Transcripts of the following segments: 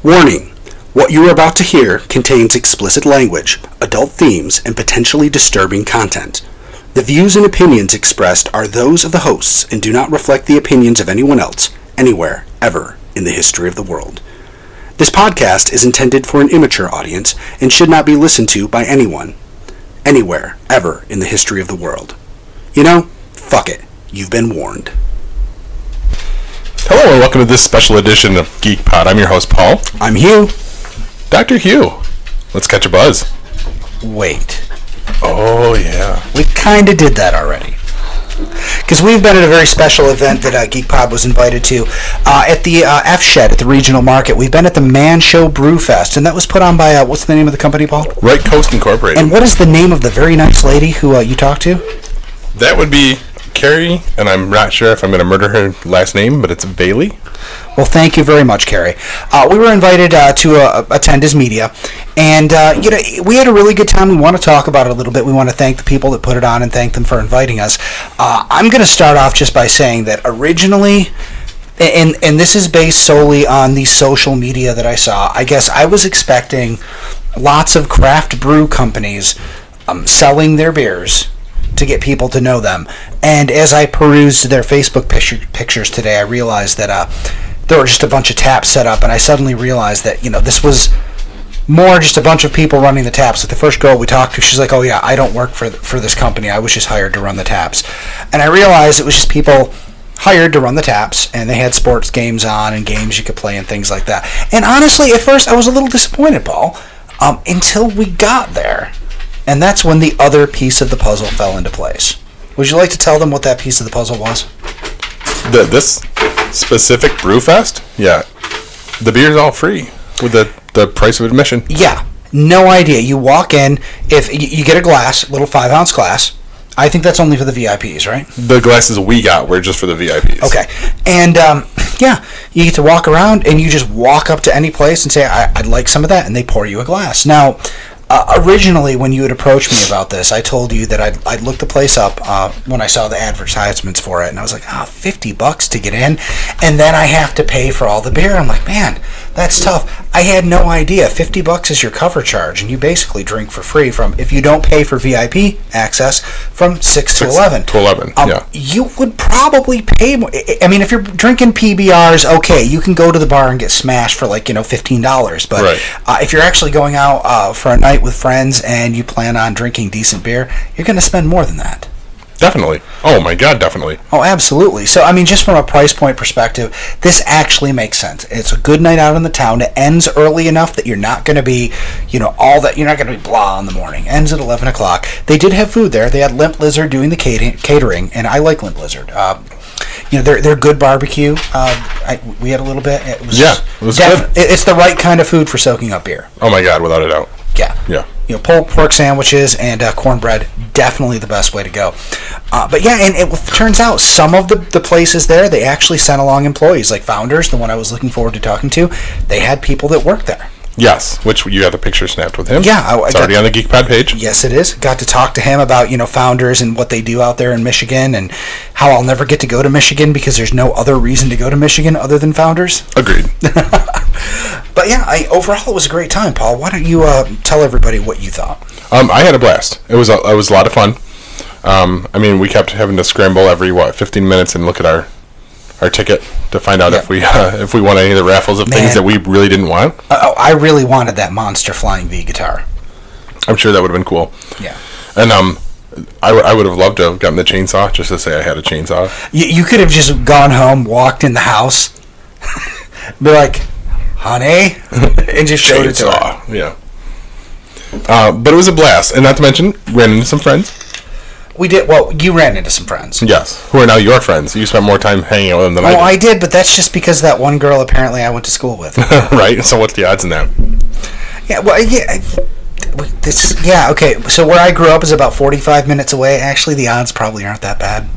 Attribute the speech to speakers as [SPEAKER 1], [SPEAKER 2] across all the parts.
[SPEAKER 1] Warning: what you are about to hear contains explicit language, adult themes, and potentially disturbing content. The views and opinions expressed are those of the hosts and do not reflect the opinions of anyone else, anywhere, ever, in the history of the world. This podcast is intended for an immature audience and should not be listened to by anyone, anywhere, ever, in the history of the world. You know, fuck it. You've been warned.
[SPEAKER 2] Hello and welcome to this special edition of Geek Pod. I'm your host, Paul.
[SPEAKER 1] I'm Hugh.
[SPEAKER 2] Dr. Hugh. Let's catch a buzz.
[SPEAKER 1] Wait.
[SPEAKER 2] Oh, yeah.
[SPEAKER 1] We kind of did that already. Because we've been at a very special event that Geek Pod was invited to at the F Shed at the regional market. We've been at the Man Show Brew Fest, and that was put on by, what's the name of the company, Paul?
[SPEAKER 2] Right Coast Incorporated.
[SPEAKER 1] And what is the name of the very nice lady who you talked to?
[SPEAKER 2] That would be Carrie, and I'm not sure if I'm going to murder her last name, but it's Bailey.
[SPEAKER 1] Well, thank you very much, Carrie. We were invited to attend as media, and we had a really good time. We want to talk about it a little bit. We want to thank the people that put it on and thank them for inviting us. I'm going to start off just by saying that originally, and this is based solely on the social media that I saw, I guess I was expecting lots of craft brew companies selling their beers to get people to know them. And as I perused their Facebook pictures today, I realized that there were just a bunch of taps set up, and I suddenly realized that, this was more just a bunch of people running the taps. Like the first girl we talked to, she's like, oh yeah, I don't work for this company, I was just hired to run the taps. And I realized it was just people hired to run the taps, and they had sports games on and games you could play and things like that. And honestly, at first I was a little disappointed, Paul, until we got there. And that's when the other piece of the puzzle fell into place. Would you like to tell them what that piece of the puzzle was?
[SPEAKER 2] This specific Brew Fest? Yeah. The beer's all free with the price of admission.
[SPEAKER 1] Yeah. No idea. You walk in, if you get a glass, little 5-ounce glass. I think that's only for the VIPs, right?
[SPEAKER 2] The glasses we got were just for the VIPs.
[SPEAKER 1] Okay. And, you get to walk around, and you just walk up to any place and say, I'd like some of that, and they pour you a glass. Now, originally, when you had approached me about this, I told you that I'd look the place up when I saw the advertisements for it, and I was like, $50 to get in, and then I have to pay for all the beer. I'm like, man, that's tough. I had no idea. $50 is your cover charge, and you basically drink for free if you don't pay for VIP access, from 6 to 11.
[SPEAKER 2] To 11, yeah.
[SPEAKER 1] You would probably pay more. I mean, if you're drinking PBRs, okay, you can go to the bar and get smashed for $15, but
[SPEAKER 2] right.
[SPEAKER 1] If you're actually going out for a night with friends and you plan on drinking decent beer, you're going to spend more than that.
[SPEAKER 2] Definitely. Oh my God, definitely.
[SPEAKER 1] Oh, absolutely. So, I mean, just from a price point perspective, this actually makes sense. It's a good night out in the town. It ends early enough that you're not going to be, all that. You're not going to be blah in the morning. Ends at 11 o'clock. They did have food there. They had Limp Lizard doing the catering, and I like Limp Lizard. They're good barbecue. We had a little bit. It was
[SPEAKER 2] good.
[SPEAKER 1] It's the right kind of food for soaking up beer.
[SPEAKER 2] Oh my God, without a doubt.
[SPEAKER 1] Yeah. Pulled pork sandwiches and cornbread, definitely the best way to go. But yeah, and it turns out some of the places there, they actually sent along employees, like Founders, the one I was looking forward to talking to. They had people that worked there.
[SPEAKER 2] Yes, which you got the picture snapped with him.
[SPEAKER 1] Yeah.
[SPEAKER 2] It's already on the GeekPod page.
[SPEAKER 1] Yes, it is. Got to talk to him about, Founders and what they do out there in Michigan, and how I'll never get to go to Michigan because there's no other reason to go to Michigan other than Founders.
[SPEAKER 2] Agreed.
[SPEAKER 1] But yeah, overall it was a great time, Paul. Why don't you tell everybody what you thought?
[SPEAKER 2] I had a blast. It was a lot of fun. We kept having to scramble every 15 minutes and look at our ticket to find out if we won any of the raffles of things that we really didn't want.
[SPEAKER 1] I really wanted that Monster Flying V guitar.
[SPEAKER 2] I'm sure that would have been cool.
[SPEAKER 1] Yeah.
[SPEAKER 2] And I would have loved to have gotten the chainsaw just to say I had a chainsaw.
[SPEAKER 1] You could have just gone home, walked in the house, be like, honey, and just showed it to her.
[SPEAKER 2] Yeah. But it was a blast, and not to mention, ran into some friends.
[SPEAKER 1] We did. Well, you ran into some friends.
[SPEAKER 2] Yes, who are now your friends. You spent more time hanging out with them than I did.
[SPEAKER 1] Oh, I did, but that's just because that one girl apparently I went to school with.
[SPEAKER 2] Right? So what's the odds in that?
[SPEAKER 1] Yeah, well, yeah. Okay, so where I grew up is about 45 minutes away. Actually, the odds probably aren't that bad.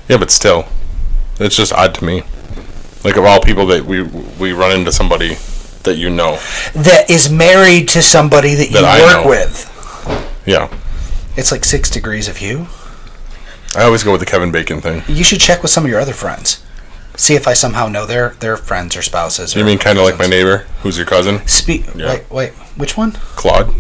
[SPEAKER 2] Yeah, but still, it's just odd to me. Like, of all people that we run into somebody that you know.
[SPEAKER 1] That is married to somebody that you work with.
[SPEAKER 2] Yeah.
[SPEAKER 1] It's like 6 degrees of Hugh.
[SPEAKER 2] I always go with the Kevin Bacon thing.
[SPEAKER 1] You should check with some of your other friends. See if I somehow know their friends or spouses.
[SPEAKER 2] You mean kind of like my neighbor, who's your cousin?
[SPEAKER 1] Yeah. Wait, which one?
[SPEAKER 2] Claude.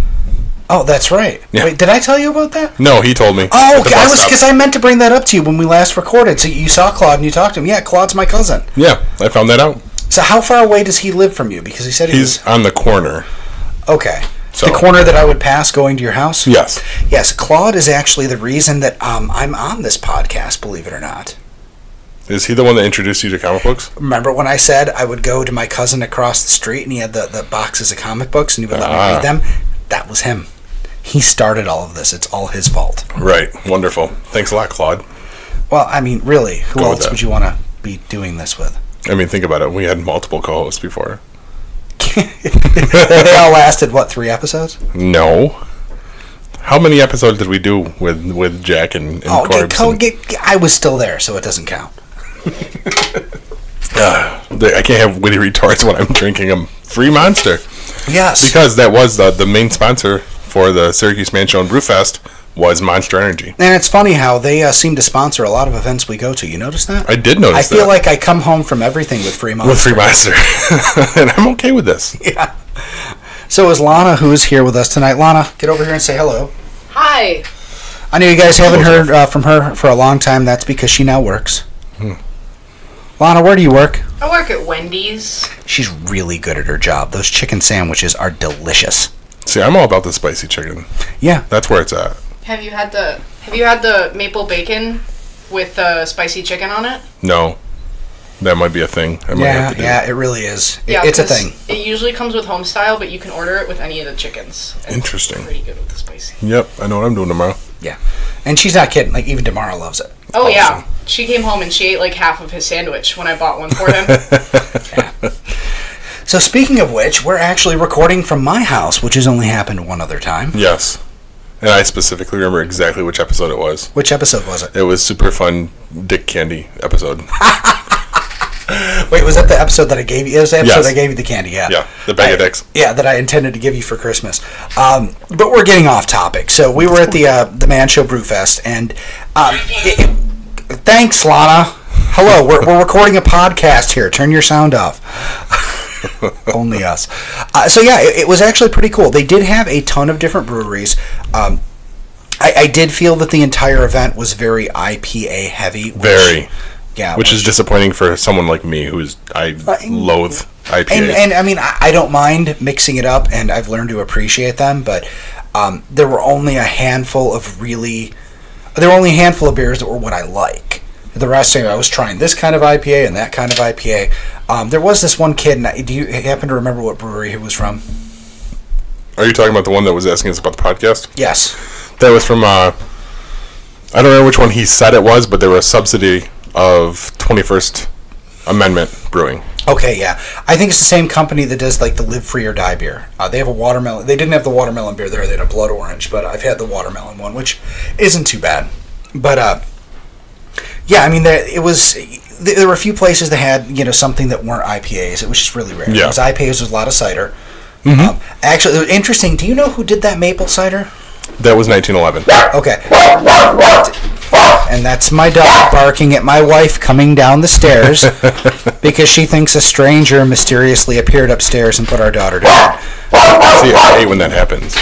[SPEAKER 1] Oh, that's right.
[SPEAKER 2] Yeah.
[SPEAKER 1] Wait, did I tell you about that?
[SPEAKER 2] No, he told me.
[SPEAKER 1] Oh, okay. Because I meant to bring that up to you when we last recorded. So you saw Claude and you talked to him. Yeah, Claude's my cousin.
[SPEAKER 2] Yeah, I found that out.
[SPEAKER 1] So how far away does he live from you? Because he said
[SPEAKER 2] he's on the corner.
[SPEAKER 1] Okay. So, the corner that I would pass going to your house?
[SPEAKER 2] Yes.
[SPEAKER 1] Yes, Claude is actually the reason that I'm on this podcast, believe it or not.
[SPEAKER 2] Is he the one that introduced you to comic books?
[SPEAKER 1] Remember when I said I would go to my cousin across the street and he had the boxes of comic books and he would let me read them? That was him. He started all of this. It's all his fault.
[SPEAKER 2] Right. Wonderful. Thanks a lot, Claude.
[SPEAKER 1] Well, I mean, really, who else would you want to be doing this with?
[SPEAKER 2] I mean, think about it. We had multiple co-hosts before.
[SPEAKER 1] They all lasted, what, 3 episodes?
[SPEAKER 2] No. How many episodes did we do with Jack and Corbs?
[SPEAKER 1] I was still there, so it doesn't count.
[SPEAKER 2] I can't have witty retorts when I'm drinking a free Monster.
[SPEAKER 1] Yes.
[SPEAKER 2] Because that was the main sponsor for the Syracuse Man Show and Brew Fest was Monster Energy.
[SPEAKER 1] And it's funny how they seem to sponsor a lot of events we go to. You notice that?
[SPEAKER 2] I did notice that.
[SPEAKER 1] I feel like I come home from everything with free Monster.
[SPEAKER 2] With free Monster. And I'm okay with this.
[SPEAKER 1] Yeah. So is Lana, who is here with us tonight. Lana, get over here and say hello.
[SPEAKER 3] Hi.
[SPEAKER 1] I know you guys haven't heard from her for a long time. That's because she now works. Lana, where do you work?
[SPEAKER 3] I work at Wendy's.
[SPEAKER 1] She's really good at her job. Those chicken sandwiches are delicious.
[SPEAKER 2] See, I'm all about the spicy chicken.
[SPEAKER 1] Yeah.
[SPEAKER 2] That's where it's at.
[SPEAKER 3] Have you had the maple bacon with spicy chicken on it?
[SPEAKER 2] No. That might be a thing. I might have to do.
[SPEAKER 1] Yeah, it really is.
[SPEAKER 3] Yeah,
[SPEAKER 1] it's a thing.
[SPEAKER 3] It usually comes with home style, but you can order it with any of the chickens.
[SPEAKER 2] Interesting.
[SPEAKER 3] It's pretty good with the spicy.
[SPEAKER 2] Yep, I know what I'm doing tomorrow.
[SPEAKER 1] Yeah. And she's not kidding. Like, even Tamara loves it.
[SPEAKER 3] Oh, awesome. Yeah. She came home and she ate like half of his sandwich when I bought one for him.
[SPEAKER 1] Yeah. So speaking of which, we're actually recording from my house, which has only happened one other time.
[SPEAKER 2] Yes. And I specifically remember exactly which episode it was.
[SPEAKER 1] Which episode was it?
[SPEAKER 2] It was super fun Dick Candy episode.
[SPEAKER 1] Wait, was that the episode that I gave you? It was the episode I gave you the candy, yeah.
[SPEAKER 2] Yeah, the bag of dicks.
[SPEAKER 1] Yeah, that I intended to give you for Christmas. But we're getting off topic. So we were at the Man Show Brew Fest, and thanks, Lana. Hello, we're recording a podcast here. Turn your sound off. Only us. So yeah, it was actually pretty cool. They did have a ton of different breweries. I did feel that the entire event was very IPA heavy.
[SPEAKER 2] Very.
[SPEAKER 1] Yeah,
[SPEAKER 2] which is disappointing for someone like me I loathe IPAs.
[SPEAKER 1] And I mean, I don't mind mixing it up, and I've learned to appreciate them, but there were only a handful of beers that were what I like. The rest, I was trying this kind of IPA and that kind of IPA. There was this one kid, and do you happen to remember what brewery he was from?
[SPEAKER 2] Are you talking about the one that was asking us about the podcast?
[SPEAKER 1] Yes.
[SPEAKER 2] That was from, I don't remember which one he said it was, but they were a subsidy of 21st Amendment Brewing.
[SPEAKER 1] Okay, yeah. I think it's the same company that does like the Live Free or Die beer. They have a watermelon. They didn't have the watermelon beer there. They had a blood orange, but I've had the watermelon one, which isn't too bad. But yeah, I mean, there were a few places that had something that weren't IPAs. It was just really rare.
[SPEAKER 2] Yeah.
[SPEAKER 1] It was IPAs with a lot of cider.
[SPEAKER 2] Mm-hmm.
[SPEAKER 1] Actually, it was interesting. Do you know who did that maple cider?
[SPEAKER 2] That was 1911.
[SPEAKER 1] Okay. And that's my dog barking at my wife coming down the stairs because she thinks a stranger mysteriously appeared upstairs and put our daughter to bed.
[SPEAKER 2] See, I hate when that happens.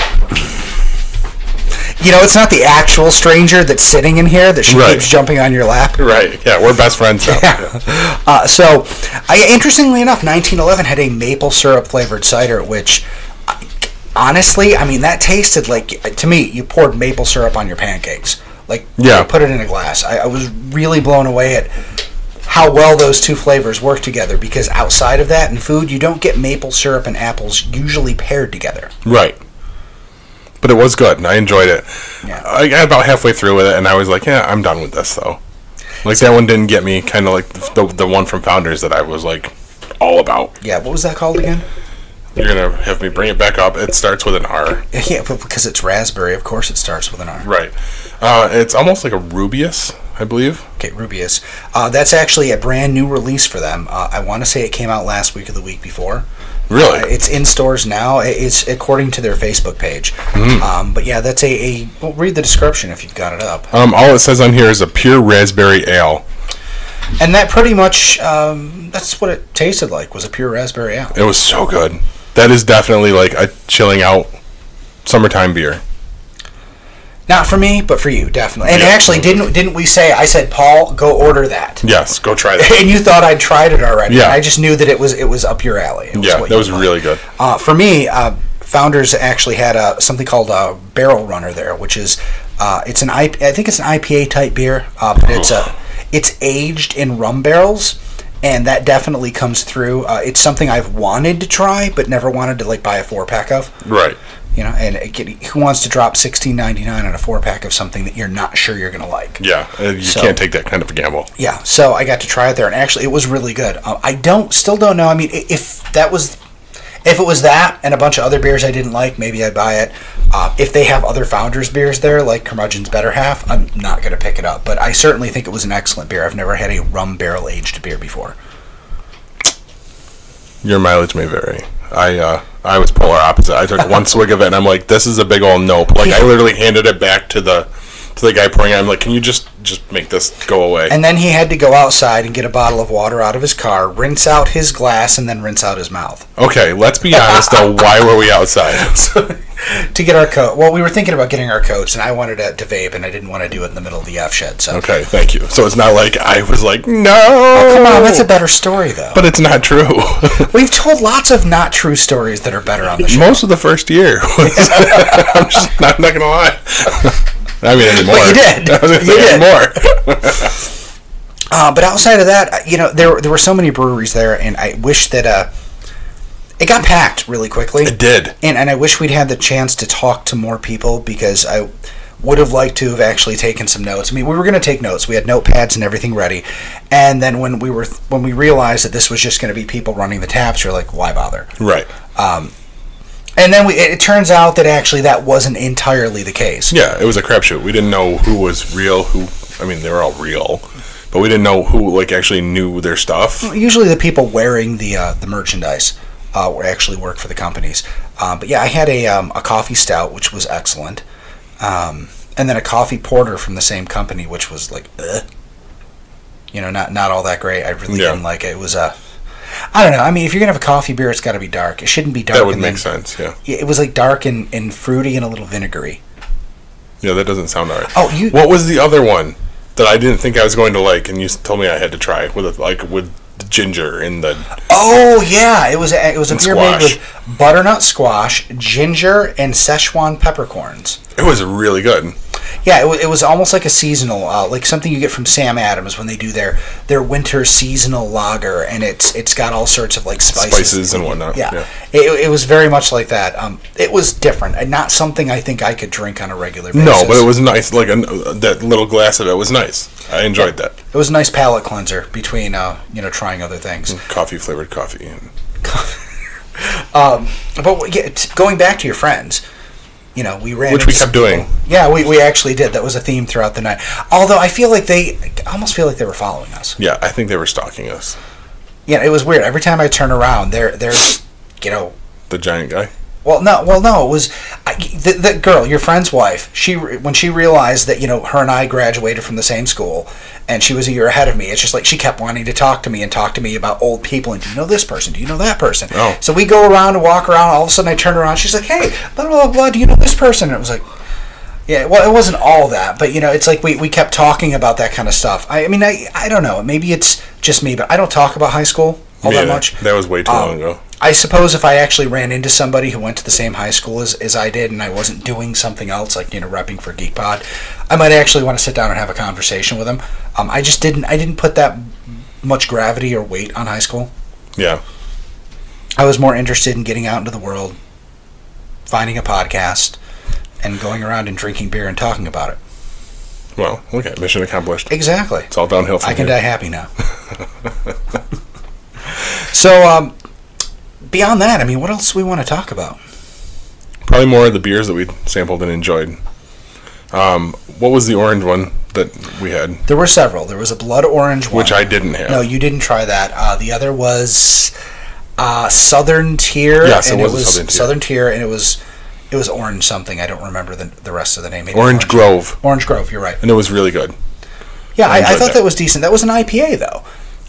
[SPEAKER 1] It's not the actual stranger that's sitting in here that she keeps jumping on your lap.
[SPEAKER 2] Right. Yeah, we're best friends now.
[SPEAKER 1] Yeah. Interestingly enough, 1911 had a maple syrup flavored cider, which, honestly, I mean, that tasted like, to me, you poured maple syrup on your pancakes. Like, you put it in a glass. I was really blown away at how well those two flavors work together, because outside of that in food, you don't get maple syrup and apples usually paired together. Right.
[SPEAKER 2] But it was good, and I enjoyed it.
[SPEAKER 1] Yeah.
[SPEAKER 2] I got about halfway through with it, and I was like, yeah, I'm done with this, though. Like, that one didn't get me, kind of like the one from Founders that I was, like, all about.
[SPEAKER 1] Yeah, what was that called again?
[SPEAKER 2] You're going to have me bring it back up. It starts with an R.
[SPEAKER 1] Yeah, but because it's raspberry, of course it starts with an R.
[SPEAKER 2] Right. It's almost like a Rubius, I believe.
[SPEAKER 1] Okay, Rubius. That's actually a brand new release for them. I want to say it came out last week or the week before.
[SPEAKER 2] Really?
[SPEAKER 1] It's in stores now. It's according to their Facebook page.
[SPEAKER 2] Mm.
[SPEAKER 1] But yeah, that's well, read the description if you've got it up.
[SPEAKER 2] All it says on here is a pure raspberry ale.
[SPEAKER 1] And that pretty much, that's what it tasted like, was a pure raspberry ale.
[SPEAKER 2] It was so good. That is definitely like a chilling out summertime beer.
[SPEAKER 1] Not for me, but for you, definitely. And actually, didn't we say, I said, Paul, go order that.
[SPEAKER 2] Yes, go try that.
[SPEAKER 1] And you thought I'd tried it already.
[SPEAKER 2] Yeah.
[SPEAKER 1] I just knew that it was up your alley.
[SPEAKER 2] That was really good.
[SPEAKER 1] For me, Founders actually had something called a Barrel Runner there, which is, I think it's an IPA type beer, but it's aged in rum barrels. And that definitely comes through. It's something I've wanted to try, but never wanted to buy a 4-pack of.
[SPEAKER 2] Right.
[SPEAKER 1] And who wants to drop $16.99 on a 4-pack of something that you're not sure you're going to like?
[SPEAKER 2] Yeah, you can't take that kind of a gamble.
[SPEAKER 1] Yeah, so I got to try it there, and actually it was really good. I still don't know. I mean, if it was that and a bunch of other beers I didn't like, maybe I'd buy it. If they have other Founders beers there, like Curmudgeon's Better Half, I'm not going to pick it up. But I certainly think it was an excellent beer. I've never had a rum barrel aged beer before. Your mileage may vary.
[SPEAKER 2] I was polar opposite. I took one swig of it, and I'm like, this is a big old nope. Like, I literally handed it back to the guy pouring it. I'm like, can you just make this go away?
[SPEAKER 1] And then he had to go outside and get a bottle of water out of his car, rinse out his glass, and then rinse out his mouth.
[SPEAKER 2] Okay, let's be honest, though. Why were we outside?
[SPEAKER 1] To get our coat. Well, we were thinking about getting our coats, and I wanted to vape, and I didn't want to do it in the middle of the F shed. So.
[SPEAKER 2] Okay, thank you. So it's not like I was like, no.
[SPEAKER 1] Oh, come on, that's a better story, though.
[SPEAKER 2] But it's not true.
[SPEAKER 1] We've told lots of not true stories that are better on the show.
[SPEAKER 2] Most of the first year. I'm not going to lie. I mean, anymore.
[SPEAKER 1] But you did.
[SPEAKER 2] I was going to say anymore.
[SPEAKER 1] But outside of that, there were so many breweries there, and I wish that it got packed really quickly.
[SPEAKER 2] It did.
[SPEAKER 1] And I wish we'd had the chance to talk to more people, because I would have liked to have actually taken some notes. I mean, we were going to take notes. We had notepads and everything ready. And then when we realized that this was just going to be people running the taps, you're like, why bother?
[SPEAKER 2] Right.
[SPEAKER 1] And then it turns out that actually that wasn't entirely the case.
[SPEAKER 2] Yeah, it was a crapshoot. We didn't know who was real, they were all real, but we didn't know who actually knew their stuff.
[SPEAKER 1] Usually the people wearing the merchandise actually work for the companies. But yeah, I had a coffee stout, which was excellent. And then a coffee porter from the same company, which was like, not all that great. I really didn't like it. It was I don't know. I mean, if you're going to have a coffee beer, it's got to be dark. It shouldn't be dark.
[SPEAKER 2] That would make sense, yeah.
[SPEAKER 1] It was like dark and fruity and a little vinegary.
[SPEAKER 2] Yeah, that doesn't sound all right.
[SPEAKER 1] Oh,
[SPEAKER 2] what was the other one that I didn't think I was going to like, and you told me I had to try with the ginger in the...
[SPEAKER 1] Oh, yeah. It was a beer made
[SPEAKER 2] squash.
[SPEAKER 1] with butternut squash, ginger, and Szechuan peppercorns.
[SPEAKER 2] It was really good.
[SPEAKER 1] Yeah, it was almost like a seasonal, like something you get from Sam Adams when they do their winter seasonal lager, and it's got all sorts of like spices
[SPEAKER 2] and whatnot.
[SPEAKER 1] Yeah. It was very much like that. It was different, and not something I think I could drink on a regular basis.
[SPEAKER 2] No, but it was nice. Like that little glass of it was nice. I enjoyed that.
[SPEAKER 1] It was a nice palate cleanser between trying other things.
[SPEAKER 2] Coffee flavored coffee.
[SPEAKER 1] But going back to your friends. We ran...
[SPEAKER 2] Which we kept doing.
[SPEAKER 1] Yeah, we actually did. That was a theme throughout the night. Although I almost feel like they were following us.
[SPEAKER 2] Yeah, I think they were stalking us.
[SPEAKER 1] Yeah, it was weird. Every time I turn around, there's
[SPEAKER 2] The giant guy?
[SPEAKER 1] Well, no, it was the girl, your friend's wife. When she realized that her and I graduated from the same school, and she was a year ahead of me. It's just like she kept wanting to talk to me about old people. And do you know this person? Do you know that person?
[SPEAKER 2] Oh.
[SPEAKER 1] So we go around and walk around. All of a sudden, I turn around. She's like, "Hey, blah blah blah. Do you know this person?" And it was like, yeah. Well, it wasn't all that, but it's like we kept talking about that kind of stuff. I mean, I don't know. Maybe it's just me, but I don't talk about high school all that much.
[SPEAKER 2] That was way too long ago.
[SPEAKER 1] I suppose if I actually ran into somebody who went to the same high school as I did, and I wasn't doing something else, like repping for Geek Pod, I might actually want to sit down and have a conversation with them. I just didn't. I didn't put that much gravity or weight on high school.
[SPEAKER 2] Yeah.
[SPEAKER 1] I was more interested in getting out into the world, finding a podcast, and going around and drinking beer and talking about it.
[SPEAKER 2] Well, okay, mission accomplished.
[SPEAKER 1] Exactly.
[SPEAKER 2] It's all downhill from
[SPEAKER 1] I can
[SPEAKER 2] here.
[SPEAKER 1] die happy now. So, beyond that, I mean, what else do we want to talk about?
[SPEAKER 2] Probably more of the beers that we sampled and enjoyed. What was the orange one that we had?
[SPEAKER 1] There were several. There was a blood orange one.
[SPEAKER 2] Which I didn't have.
[SPEAKER 1] No, you didn't try that. The other was Southern Tier.
[SPEAKER 2] Yes, it was Southern Tier.
[SPEAKER 1] Southern Tier, and it was orange something. I don't remember the rest of the name. Maybe
[SPEAKER 2] Orange Grove.
[SPEAKER 1] Orange Grove, you're right.
[SPEAKER 2] And it was really good.
[SPEAKER 1] Yeah, I
[SPEAKER 2] enjoyed
[SPEAKER 1] thought that was decent. That was an IPA, though.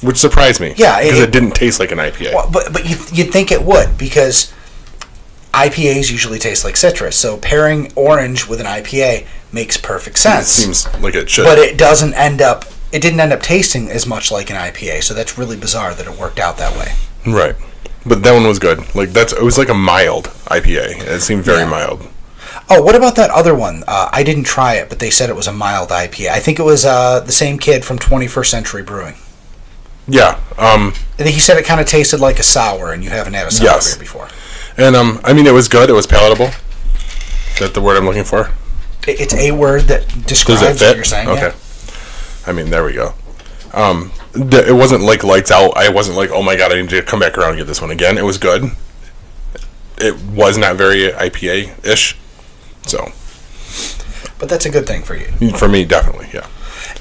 [SPEAKER 2] Which surprised me.
[SPEAKER 1] Yeah,
[SPEAKER 2] because it didn't taste like an IPA.
[SPEAKER 1] Well, but you'd think it would, because IPAs usually taste like citrus. So pairing orange with an IPA makes perfect sense.
[SPEAKER 2] It seems like it should.
[SPEAKER 1] But it didn't end up tasting as much like an IPA. So that's really bizarre that it worked out that way.
[SPEAKER 2] Right. But that one was good. It was like a mild IPA. It seemed very mild.
[SPEAKER 1] Oh, what about that other one? I didn't try it, but they said it was a mild IPA. I think it was the same kid from 21st Century Brewing.
[SPEAKER 2] Yeah.
[SPEAKER 1] He said it kind of tasted like a sour, and you haven't had a sour beer before.
[SPEAKER 2] And, I mean, it was good. It was palatable. Is that the word I'm looking for?
[SPEAKER 1] It's a word that describes what you're saying.
[SPEAKER 2] Okay.
[SPEAKER 1] Yeah.
[SPEAKER 2] I mean, there we go. It wasn't like lights out. I wasn't like, oh my god, I need to come back around and get this one again. It was good. It was not very IPA-ish. So.
[SPEAKER 1] But that's a good thing for you.
[SPEAKER 2] For me, definitely, yeah.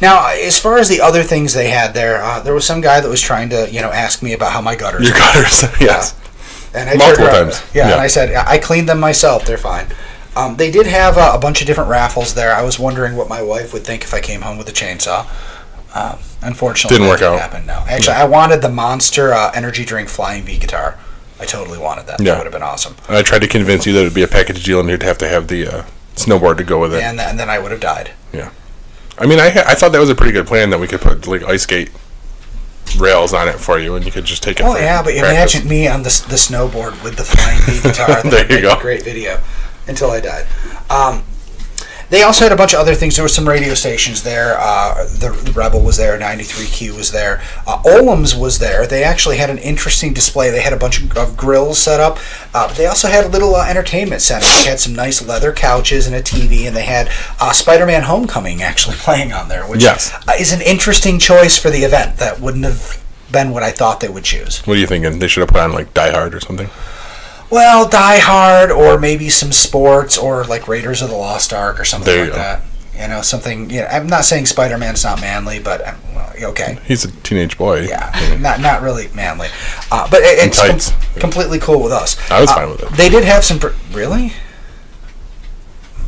[SPEAKER 1] Now, as far as the other things they had there was some guy that was trying to, ask me about how my gutters.
[SPEAKER 2] Your gutters, yes.
[SPEAKER 1] And I
[SPEAKER 2] multiple times.
[SPEAKER 1] Yeah, and I said, I cleaned them myself. They're fine. They did have a bunch of different raffles there. I was wondering what my wife would think if I came home with a chainsaw. Unfortunately,
[SPEAKER 2] didn't work out.
[SPEAKER 1] Happen, no. Actually, I wanted the Monster energy drink Flying V guitar. I totally wanted that. Yeah. That would have been awesome.
[SPEAKER 2] I tried to convince you that it would be a package deal and you'd have to have the snowboard to go with it.
[SPEAKER 1] And then I would have died.
[SPEAKER 2] Yeah. I mean, I thought that was a pretty good plan, that we could put like ice skate rails on it for you and you could just take it.
[SPEAKER 1] Oh, yeah, but
[SPEAKER 2] practice.
[SPEAKER 1] imagine me on the snowboard with the Flying V guitar.
[SPEAKER 2] There you go.
[SPEAKER 1] A great video until I died. They also had a bunch of other things. There were some radio stations there. The Rebel was there. 93Q was there. Olam's was there. They actually had an interesting display. They had a bunch of grills set up. But they also had a little entertainment center. They had some nice leather couches and a TV, and they had Spider-Man Homecoming actually playing on there, which is an interesting choice for the event. That wouldn't have been what I thought they would choose.
[SPEAKER 2] What are you thinking? They should have put on like Die Hard or something?
[SPEAKER 1] Well, Die Hard, or maybe some sports, or like Raiders of the Lost Ark, or something like that. Something. I'm not saying Spider-Man's not manly, but okay.
[SPEAKER 2] He's a teenage boy.
[SPEAKER 1] Yeah, not really manly, but it's completely cool with us.
[SPEAKER 2] I was fine with it.
[SPEAKER 1] They did have some. Really?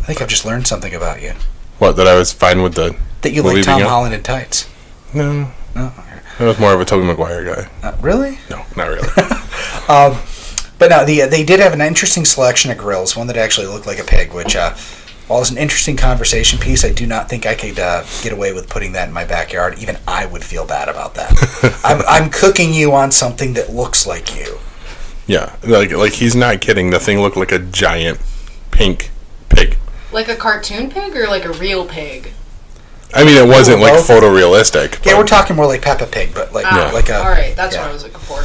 [SPEAKER 1] I think I've just learned something about you.
[SPEAKER 2] What? That I was fine with the
[SPEAKER 1] that you like Tom Holland in tights.
[SPEAKER 2] No. I was more of a Tobey Maguire guy.
[SPEAKER 1] Really?
[SPEAKER 2] No, not really.
[SPEAKER 1] But no, they did have an interesting selection of grills, one that actually looked like a pig, which, while it's an interesting conversation piece, I do not think I could get away with putting that in my backyard. Even I would feel bad about that. I'm cooking you on something that looks like you.
[SPEAKER 2] Yeah, like he's not kidding. The thing looked like a giant pink pig.
[SPEAKER 3] Like a cartoon pig or like a real pig?
[SPEAKER 2] I mean, it wasn't like photorealistic.
[SPEAKER 1] Yeah, we're talking more like Peppa Pig, but like a...
[SPEAKER 3] All right, that's what I was looking for.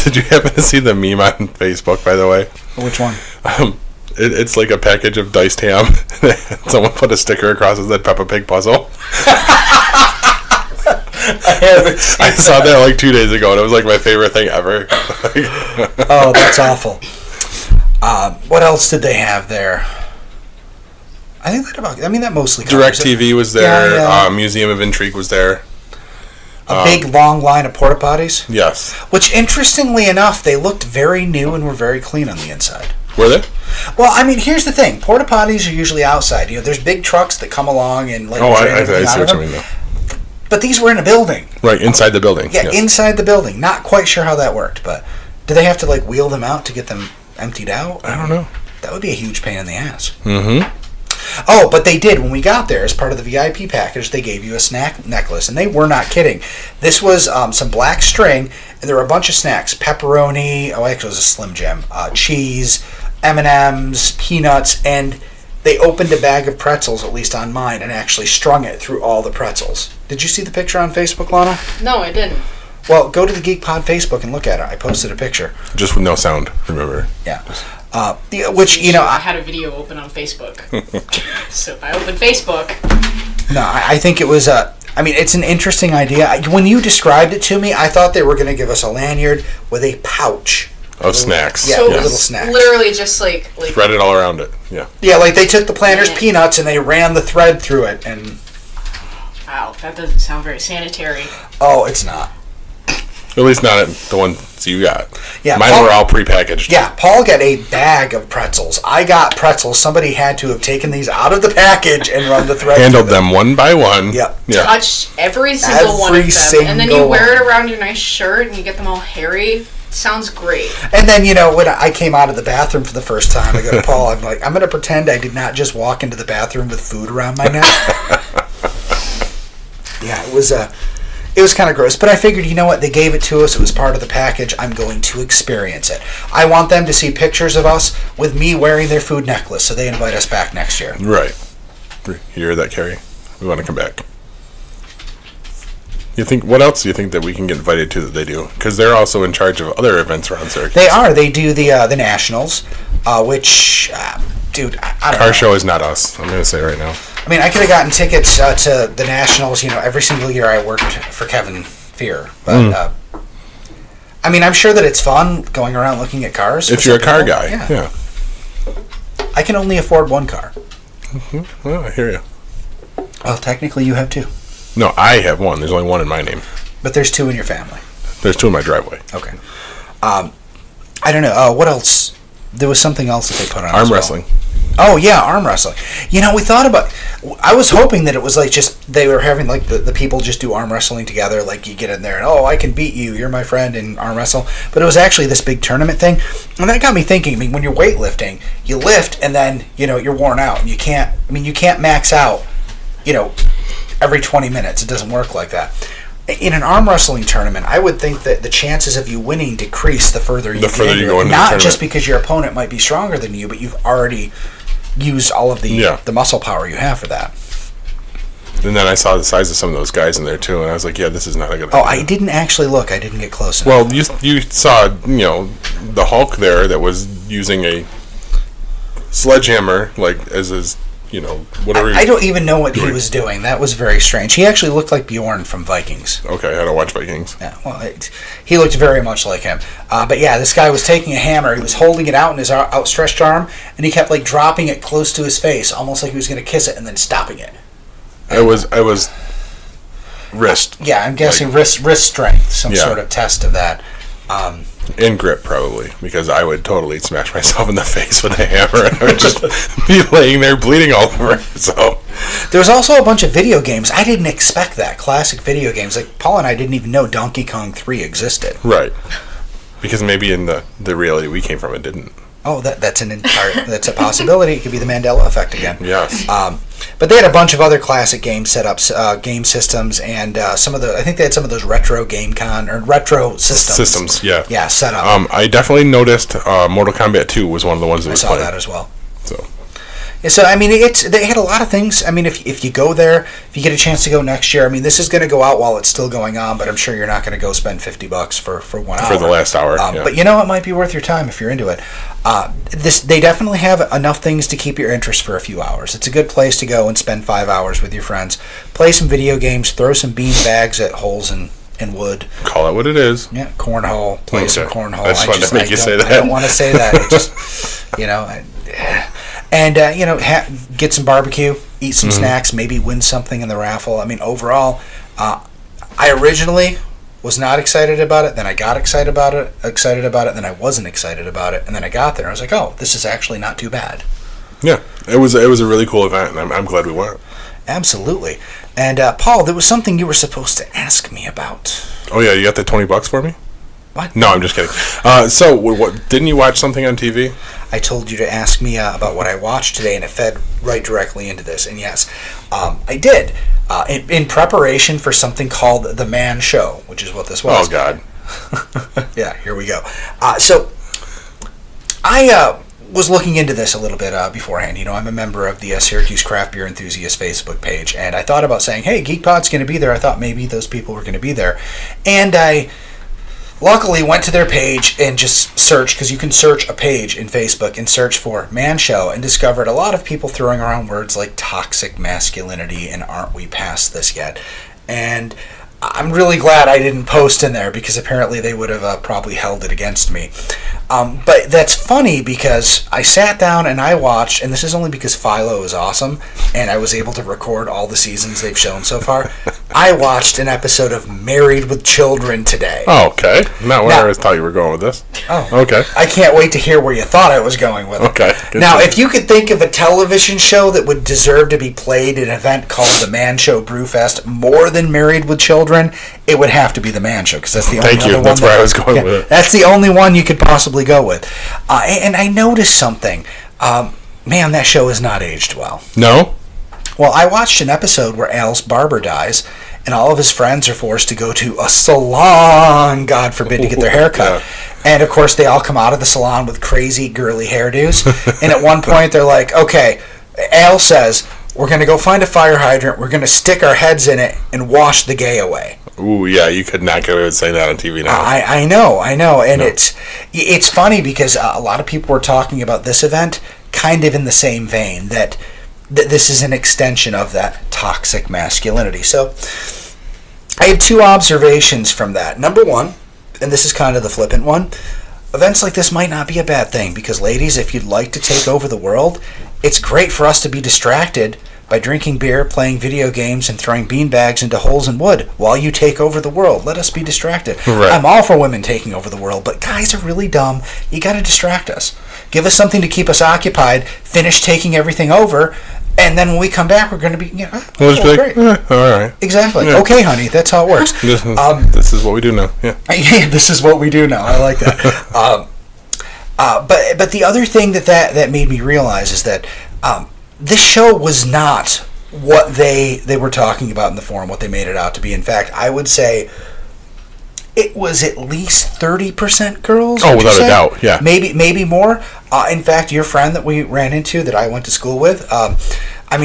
[SPEAKER 2] Did you happen to see the meme on Facebook, by the way?
[SPEAKER 1] Which one?
[SPEAKER 2] It's like a package of diced ham. Someone put a sticker across it that Peppa Pig puzzle. I saw that like 2 days ago, and it was like my favorite thing ever.
[SPEAKER 1] Oh, that's awful. What else did they have there? I think that mostly covers it.
[SPEAKER 2] DirecTV was there. Yeah. Museum of Intrigue was there.
[SPEAKER 1] A big, long line of porta potties?
[SPEAKER 2] Yes.
[SPEAKER 1] Which, interestingly enough, they looked very new and were very clean on the inside.
[SPEAKER 2] Were they?
[SPEAKER 1] Well, I mean, here's the thing. Porta potties are usually outside. there's big trucks that come along and like.
[SPEAKER 2] I see what you mean, though.
[SPEAKER 1] But these were in a building.
[SPEAKER 2] Right, inside the building.
[SPEAKER 1] Yeah, inside the building. Not quite sure how that worked, but do they have to like wheel them out to get them emptied out?
[SPEAKER 2] I don't know.
[SPEAKER 1] That would be a huge pain in the ass.
[SPEAKER 2] Mm-hmm.
[SPEAKER 1] Oh, but they did. When we got there, as part of the VIP package, they gave you a snack necklace, and they were not kidding. This was some black string, and there were a bunch of snacks. Pepperoni, actually it was a Slim Jim, cheese, M&Ms, peanuts, and they opened a bag of pretzels, at least on mine, and actually strung it through all the pretzels. Did you see the picture on Facebook, Lana?
[SPEAKER 3] No, I didn't.
[SPEAKER 1] Well, go to the Geek Pod Facebook and look at it. I posted a picture.
[SPEAKER 2] Just with no sound, remember.
[SPEAKER 1] Yeah. Which,
[SPEAKER 3] I had a video open on Facebook. So if I open Facebook...
[SPEAKER 1] No, I think it was it's an interesting idea. When you described it to me, I thought they were going to give us a lanyard with a pouch.
[SPEAKER 2] Of snacks.
[SPEAKER 1] Yeah,
[SPEAKER 3] so
[SPEAKER 1] little snacks.
[SPEAKER 3] Literally just like...
[SPEAKER 2] Thread it all around it, yeah.
[SPEAKER 1] Yeah, like they took the Planters peanuts and they ran the thread through it and...
[SPEAKER 3] Wow, that doesn't sound very sanitary.
[SPEAKER 1] Oh, it's not.
[SPEAKER 2] At least not the ones you got.
[SPEAKER 1] Yeah,
[SPEAKER 2] mine were all prepackaged.
[SPEAKER 1] Yeah, Paul got a bag of pretzels. I got pretzels. Somebody had to have taken these out of the package and run the thread.
[SPEAKER 2] Handled them one by one.
[SPEAKER 1] Yep.
[SPEAKER 2] Yeah.
[SPEAKER 3] Touched every single one of them. And then you wear it around your nice shirt and you get them all hairy. Sounds great. And
[SPEAKER 1] then, when I came out of the bathroom for the first time, I go to Paul, I'm like, I'm going to pretend I did not just walk into the bathroom with food around my neck. Yeah, it was kind of gross. But I figured, you know what? They gave it to us. It was part of the package. I'm going to experience it. I want them to see pictures of us with me wearing their food necklace, so they invite us back next year.
[SPEAKER 2] Right. You hear that, Carrie? We want to come back. What else do you think that we can get invited to that they do? Because they're also in charge of other events around Syracuse.
[SPEAKER 1] They are. They do the Nationals, which, dude, I don't know.
[SPEAKER 2] Car show is not us. I'm going to say right now.
[SPEAKER 1] I mean, I could have gotten tickets to the Nationals, every single year I worked for Kevin Fear. But, I mean, I'm sure that it's fun going around looking at cars.
[SPEAKER 2] If you're a car guy, yeah.
[SPEAKER 1] I can only afford one car.
[SPEAKER 2] Mm-hmm. Well, I hear you.
[SPEAKER 1] Well, technically you have two.
[SPEAKER 2] No, I have one. There's only one in my name.
[SPEAKER 1] But there's two in your family.
[SPEAKER 2] There's two in my driveway.
[SPEAKER 1] Okay. I don't know. What else? There was something else that they put on.
[SPEAKER 2] Arm wrestling.
[SPEAKER 1] Oh, yeah, arm wrestling. We thought about... I was hoping that it was like just... They were having like the people just do arm wrestling together. Like you get in there and, I can beat you. You're my friend and arm wrestle. But it was actually this big tournament thing. And that got me thinking. I mean, when you're weightlifting, you lift and then, you're worn out. And you can't max out, every 20 minutes. It doesn't work like that. In an arm wrestling tournament, I would think that the chances of you winning decrease the further you go into the not just because your opponent might be stronger than you, but you've already used all of the muscle power you have for that.
[SPEAKER 2] And then I saw the size of some of those guys in there too, and I was like, yeah, this is not a good idea.
[SPEAKER 1] Oh, I didn't actually look. I didn't get close enough.
[SPEAKER 2] Well, you saw, the Hulk there that was using a sledgehammer, like, as his... whatever.
[SPEAKER 1] I don't even know what he was doing. That was very strange. He actually looked like Bjorn from Vikings.
[SPEAKER 2] Okay, I don't watch Vikings.
[SPEAKER 1] Yeah, well, he looked very much like him. But yeah, this guy was taking a hammer. He was holding it out in his outstretched arm, and he kept dropping it close to his face, almost like he was going to kiss it, and then stopping it.
[SPEAKER 2] I was wrist.
[SPEAKER 1] Yeah, I'm guessing wrist strength, some sort of test of that.
[SPEAKER 2] In grip, probably, because I would totally smash myself in the face with a hammer, and I would just be laying there bleeding all over. So
[SPEAKER 1] there was also a bunch of video games. I didn't expect that. Classic video games. Like Paul and I didn't even know Donkey Kong 3 existed.
[SPEAKER 2] Right. Because maybe in the reality we came from, it didn't.
[SPEAKER 1] Oh, that's a possibility. It could be the Mandela effect again.
[SPEAKER 2] Yes.
[SPEAKER 1] But they had a bunch of other classic game setups, game systems, and I think they had some of those retro GameCon or retro systems.
[SPEAKER 2] Systems, yeah.
[SPEAKER 1] Yeah, set up.
[SPEAKER 2] I definitely noticed Mortal Kombat 2 was one of the ones that was playing.
[SPEAKER 1] I saw that as well.
[SPEAKER 2] So.
[SPEAKER 1] Yeah, so I mean, they had a lot of things. I mean, if you go there, if you get a chance to go next year, I mean, this is going to go out while it's still going on, but I'm sure you're not going to go spend $50 for 1 hour.
[SPEAKER 2] For the last hour, yeah.
[SPEAKER 1] But it might be worth your time if you're into it. They definitely have enough things to keep your interest for a few hours. It's a good place to go and spend 5 hours with your friends. Play some video games, throw some bean bags at holes in wood.
[SPEAKER 2] Call it what it is.
[SPEAKER 1] Yeah, cornhole. Play some cornhole.
[SPEAKER 2] I just wanted to make you say that.
[SPEAKER 1] I don't want to say that. It just, And, get some barbecue, eat some snacks, maybe win something in the raffle. I mean, overall, I originally was not excited about it. Then I got excited about it. Then I wasn't excited about it. And then I got there. I was like, oh, this is actually not too bad.
[SPEAKER 2] Yeah, it was a really cool event, and I'm glad we went.
[SPEAKER 1] Absolutely. And, Paul, there was something you were supposed to ask me about.
[SPEAKER 2] Oh, yeah, you got the $20 for me?
[SPEAKER 1] What?
[SPEAKER 2] No, I'm just kidding. So, what didn't you watch something on TV?
[SPEAKER 1] I told you to ask me about what I watched today, and it fed right directly into this. And yes, I did. In preparation for something called The Man Show, which is what this was.
[SPEAKER 2] Oh, God.
[SPEAKER 1] Yeah, here we go. So, I was looking into this a little bit beforehand. I'm a member of the Syracuse Craft Beer Enthusiast Facebook page, and I thought about saying, hey, GeekPod's going to be there. I thought maybe those people were going to be there. And I luckily went to their page and just searched, because you can search a page in Facebook and search for Man Show, and discovered a lot of people throwing around words like toxic masculinity and aren't we past this yet. And I'm really glad I didn't post in there because apparently they would have probably held it against me. But that's funny because I sat down and I watched, and this is only because Philo is awesome, and I was able to record all the seasons they've shown so far. I watched an episode of Married with Children today.
[SPEAKER 2] Oh, okay. Not where I thought you were going with this.
[SPEAKER 1] Oh,
[SPEAKER 2] okay.
[SPEAKER 1] I can't wait to hear where you thought I was going with it.
[SPEAKER 2] Okay.
[SPEAKER 1] Now, if you could think of a television show that would deserve to be played at an event called the Man Show Brew Fest more than Married with Children, it would have to be the Man Show because that's the only other one.
[SPEAKER 2] That's where I was going with it.
[SPEAKER 1] That's the only one you could possibly go with. And I noticed something. Man, that show has not aged well.
[SPEAKER 2] No?
[SPEAKER 1] Well, I watched an episode where Al's barber dies, and all of his friends are forced to go to a salon, God forbid, to get their hair cut. Yeah. And, of course, they all come out of the salon with crazy, girly hairdos. And at one point, they're like, okay, Al says, we're going to go find a fire hydrant, we're going to stick our heads in it, and wash the gay away.
[SPEAKER 2] Ooh, yeah, you could not get away with saying that on TV now.
[SPEAKER 1] I know. And no. It's funny because a lot of people were talking about this event kind of in the same vein, that this is an extension of that toxic masculinity. So I have two observations from that. Number one, and this is kind of the flippant one, events like this might not be a bad thing because, ladies, if you'd like to take over the world, it's great for us to be distracted by drinking beer, playing video games, and throwing beanbags into holes in wood while you take over the world. Let us be distracted.
[SPEAKER 2] Right.
[SPEAKER 1] I'm all for women taking over the world, but guys are really dumb. You got to distract us. Give us something to keep us occupied, finish taking everything over, and then when we come back, we're going to be,
[SPEAKER 2] we'll just be like,
[SPEAKER 1] great.
[SPEAKER 2] All right.
[SPEAKER 1] Exactly. Yeah. Okay, honey, that's how it works.
[SPEAKER 2] This is what we do now. Yeah.
[SPEAKER 1] Yeah, this is what we do now. I like that. But the other thing that made me realize is that this show was not what they were talking about in the forum, what they made it out to be. In fact, I would say it was at least 30% girls.
[SPEAKER 2] Oh, without a doubt, yeah.
[SPEAKER 1] Maybe more. In fact, your friend that we ran into that I went to school with,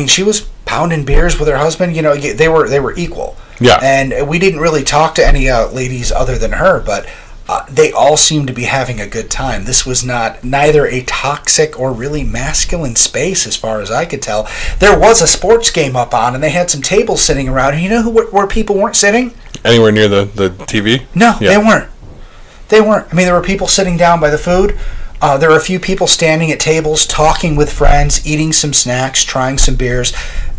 [SPEAKER 1] she was pounding beers with her husband. They were equal.
[SPEAKER 2] Yeah.
[SPEAKER 1] And we didn't really talk to any ladies other than her, but they all seemed to be having a good time. This was neither a toxic or really masculine space as far as I could tell. There was a sports game up on, and they had some tables sitting around. And you know where people weren't sitting?
[SPEAKER 2] Anywhere near the TV?
[SPEAKER 1] No, yeah. They weren't. There were people sitting down by the food. There were a few people standing at tables, talking with friends, eating some snacks, trying some beers,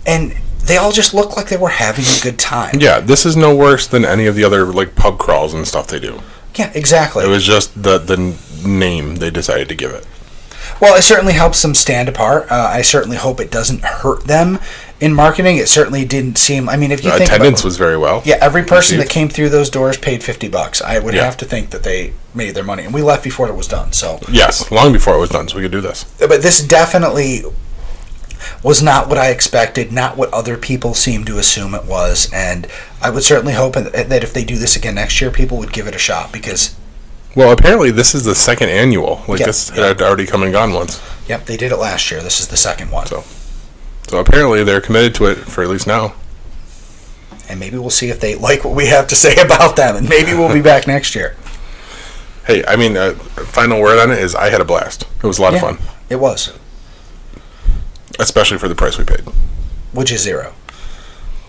[SPEAKER 1] and they all just looked like they were having a good time.
[SPEAKER 2] Yeah, this is no worse than any of the other pub crawls and stuff they do.
[SPEAKER 1] Yeah, exactly.
[SPEAKER 2] It was just the name they decided to give it.
[SPEAKER 1] Well, it certainly helps them stand apart. I certainly hope it doesn't hurt them in marketing. It certainly didn't seem. If you think
[SPEAKER 2] attendance was very well.
[SPEAKER 1] Yeah, every person that came through those doors paid $50. I would have to think that they made their money, and we left before it was done. So
[SPEAKER 2] yes, long before it was done, so we could do this.
[SPEAKER 1] But this definitely was not what I expected, not what other people seemed to assume it was, and I would certainly hope that if they do this again next year, people would give it a shot because.
[SPEAKER 2] Well, apparently this is the second annual. This had already come and gone once.
[SPEAKER 1] Yep, they did it last year. This is the second one.
[SPEAKER 2] So apparently they're committed to it for at least now.
[SPEAKER 1] And maybe we'll see if they like what we have to say about them, and maybe we'll be back next year.
[SPEAKER 2] Hey, final word on it is I had a blast. It was a lot of fun.
[SPEAKER 1] It was.
[SPEAKER 2] Especially for the price we paid.
[SPEAKER 1] Which is $0.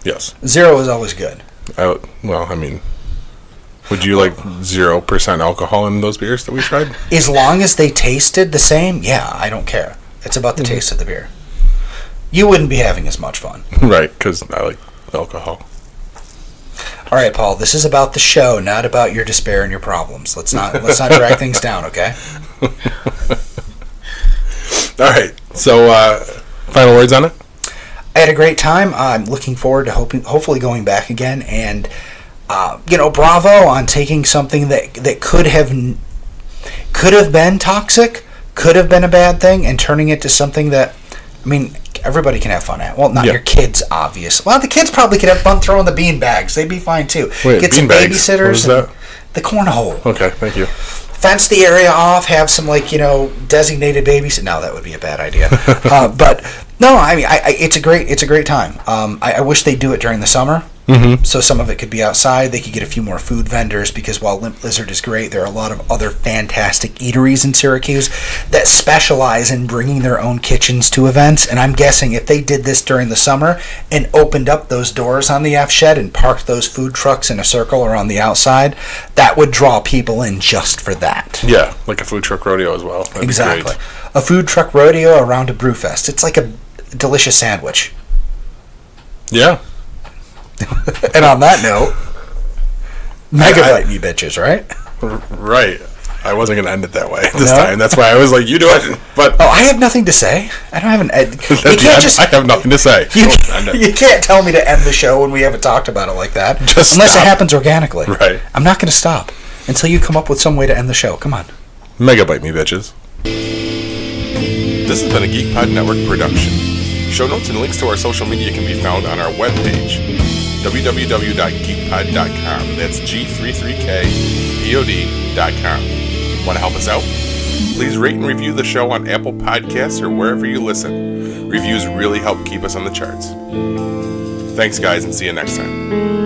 [SPEAKER 2] Yes.
[SPEAKER 1] $0 is always good.
[SPEAKER 2] Would you like 0% alcohol in those beers that we tried?
[SPEAKER 1] As long as they tasted the same, yeah, I don't care. It's about the taste of the beer. You wouldn't be having as much fun.
[SPEAKER 2] Right, because I like alcohol.
[SPEAKER 1] All right, Paul, this is about the show, not about your despair and your problems. Let's not drag things down, okay?
[SPEAKER 2] All right, so final words on it?
[SPEAKER 1] I had a great time. I'm looking forward to hopefully going back again, and bravo on taking something that could have been toxic, could have been a bad thing, and turning it to something that, everybody can have fun at. Well, not your kids, obviously. Well, the kids probably could have fun throwing the bean bags. They'd be fine too.
[SPEAKER 2] Wait,
[SPEAKER 1] get some
[SPEAKER 2] bags?
[SPEAKER 1] babysitters.
[SPEAKER 2] What is that?
[SPEAKER 1] The cornhole.
[SPEAKER 2] Okay, thank you.
[SPEAKER 1] Fence the area off. Have some designated babysitters. No, that would be a bad idea. But no, it's a great time. I wish they'd do it during the summer.
[SPEAKER 2] Mm-hmm.
[SPEAKER 1] So some of it could be outside. They could get a few more food vendors, because while Limp Lizard is great, there are a lot of other fantastic eateries in Syracuse that specialize in bringing their own kitchens to events. And I'm guessing if they did this during the summer and opened up those doors on the F shed and parked those food trucks in a circle or on the outside, that would draw people in just for that.
[SPEAKER 2] Yeah, like a food truck rodeo as well. That'd
[SPEAKER 1] exactly. A food truck rodeo around a Brew Fest. It's like a delicious sandwich.
[SPEAKER 2] Yeah.
[SPEAKER 1] And on that note, megabyte me bitches, right?
[SPEAKER 2] Right. I wasn't going to end it that way this time. That's why I was like, you do it. But
[SPEAKER 1] I have nothing to say. I don't have an...
[SPEAKER 2] I have nothing to say.
[SPEAKER 1] You can't tell me to end the show when we haven't talked about it like that. Unless it happens organically.
[SPEAKER 2] Right.
[SPEAKER 1] I'm not going to stop until you come up with some way to end the show. Come on.
[SPEAKER 2] Megabyte me bitches. This has been a GeekPod Network production. Show notes and links to our social media can be found on our webpage, www.geekpod.com. That's G33KPOD.com. Want to help us out? Please rate and review the show on Apple Podcasts or wherever you listen. Reviews really help keep us on the charts. Thanks, guys, and see you next time.